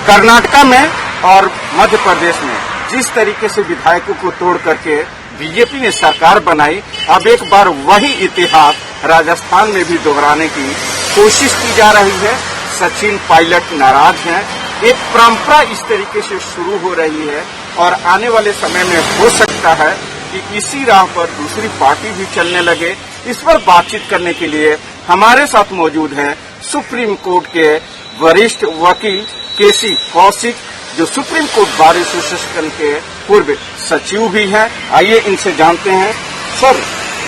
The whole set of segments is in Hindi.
कर्नाटका में और मध्य प्रदेश में जिस तरीके से विधायकों को तोड़ करके बीजेपी ने सरकार बनाई, अब एक बार वही इतिहास राजस्थान में भी दोहराने की कोशिश की जा रही है। सचिन पायलट नाराज हैं। एक परंपरा इस तरीके से शुरू हो रही है और आने वाले समय में हो सकता है कि इसी राह पर दूसरी पार्टी भी चलने लगे। इस पर बातचीत करने के लिए हमारे साथ मौजूद हैं सुप्रीम कोर्ट के वरिष्ठ वकील केसी कौशिक, जो सुप्रीम कोर्ट बार एसोसिएशन के पूर्व सचिव भी हैं। आइए इनसे जानते हैं। सर,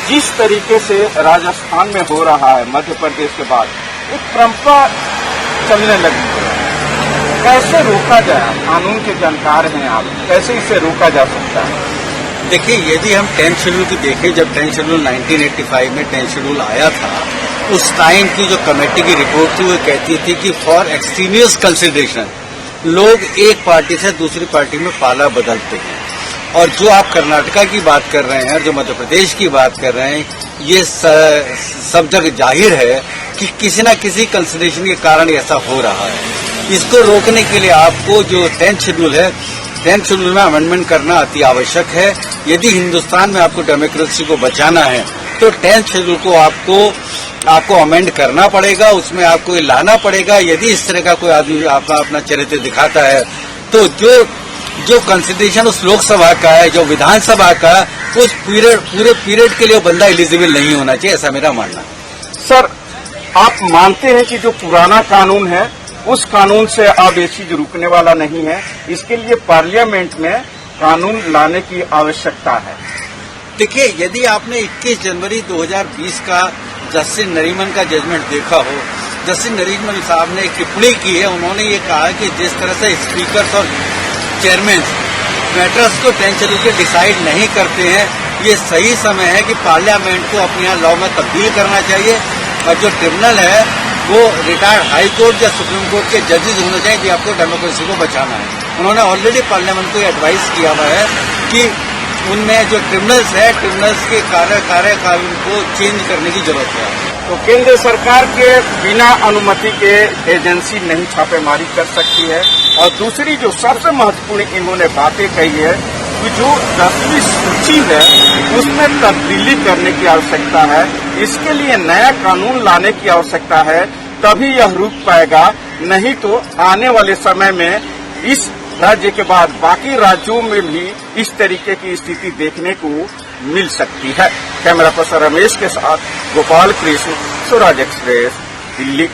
जिस तरीके से राजस्थान में हो रहा है मध्य प्रदेश के बाद, एक परंपरा चलने लगी है, कैसे रोका जाए? कानून के जानकार हैं आप, कैसे इसे रोका जा सकता है? देखिए, यदि हम 10th शेड्यूल की देखें, जब 10th शेड्यूल 1985 में 10th शेड्यूल आया था, उस टाइम की जो कमेटी की रिपोर्ट थी वो कहती थी कि फॉर एक्सट्रीमियस कंसिडरेशन लोग एक पार्टी से दूसरी पार्टी में पाला बदलते हैं। और जो आप कर्नाटका की बात कर रहे हैं, जो मध्य प्रदेश की बात कर रहे हैं, ये सब जगह जाहिर है कि किसी न किसी कंसिडरेशन के कारण ऐसा हो रहा है। इसको रोकने के लिए आपको जो 10th शेड्यूल है, 10th शेड्यूल में अमेंडमेंट करना अति आवश्यक है। यदि हिंदुस्तान में आपको डेमोक्रेसी को बचाना है तो 10th शेड्यूल को आपको अमेंड करना पड़ेगा, उसमें आपको ये लाना पड़ेगा। यदि इस तरह का कोई आदमी अपना चरित्र दिखाता है तो जो कंसिडरेशन उस लोकसभा का है, जो विधानसभा का, उस पूरे पीरियड के लिए बंदा एलिजिबल नहीं होना चाहिए, ऐसा मेरा मानना है। सर, आप मानते हैं कि जो पुराना कानून है उस कानून से अब ये चीज रुकने वाला नहीं है, इसके लिए पार्लियामेंट में कानून लाने की आवश्यकता है? देखिए, यदि आपने 21 जनवरी 2020 का जस्टिस नरीमन का जजमेंट देखा हो, जस्टिस नरीमन साहब ने एक टिप्पणी की है। उन्होंने ये कहा कि जिस तरह से स्पीकर्स और चेयरमैन मैटर्स को 10th शेड्यूल के डिसाइड नहीं करते हैं, ये सही समय है कि पार्लियामेंट को अपने यहाँ लॉ में तब्दील करना चाहिए। और जो ट्रिब्यूनल है वो रिटायर्ड हाई कोर्ट या सुप्रीम कोर्ट के जजेस होने चाहिए, जो आपको डेमोक्रेसी को बचाना है। उन्होंने ऑलरेडी पार्लियामेंट को एडवाइस किया हुआ है कि उनमें जो ट्रिब्यूनल्स है, ट्रिब्यूनल्स के कार्यकाल को चेंज करने की जरूरत है। तो केंद्र सरकार के बिना अनुमति के एजेंसी नहीं छापेमारी कर सकती है। और दूसरी जो सबसे महत्वपूर्ण इन्होंने बातें कही है कि जो 10वीं सूची है उसमें तब्दीली करने की आवश्यकता है, इसके लिए नया कानून लाने की आवश्यकता है, तभी यह रुक पाएगा। नहीं तो आने वाले समय में इस राज्य के बाद बाकी राज्यों में भी इस तरीके की स्थिति देखने को मिल सकती है। कैमरा पर्सन रमेश के साथ गोपाल कृष्ण, स्वराज एक्सप्रेस, दिल्ली।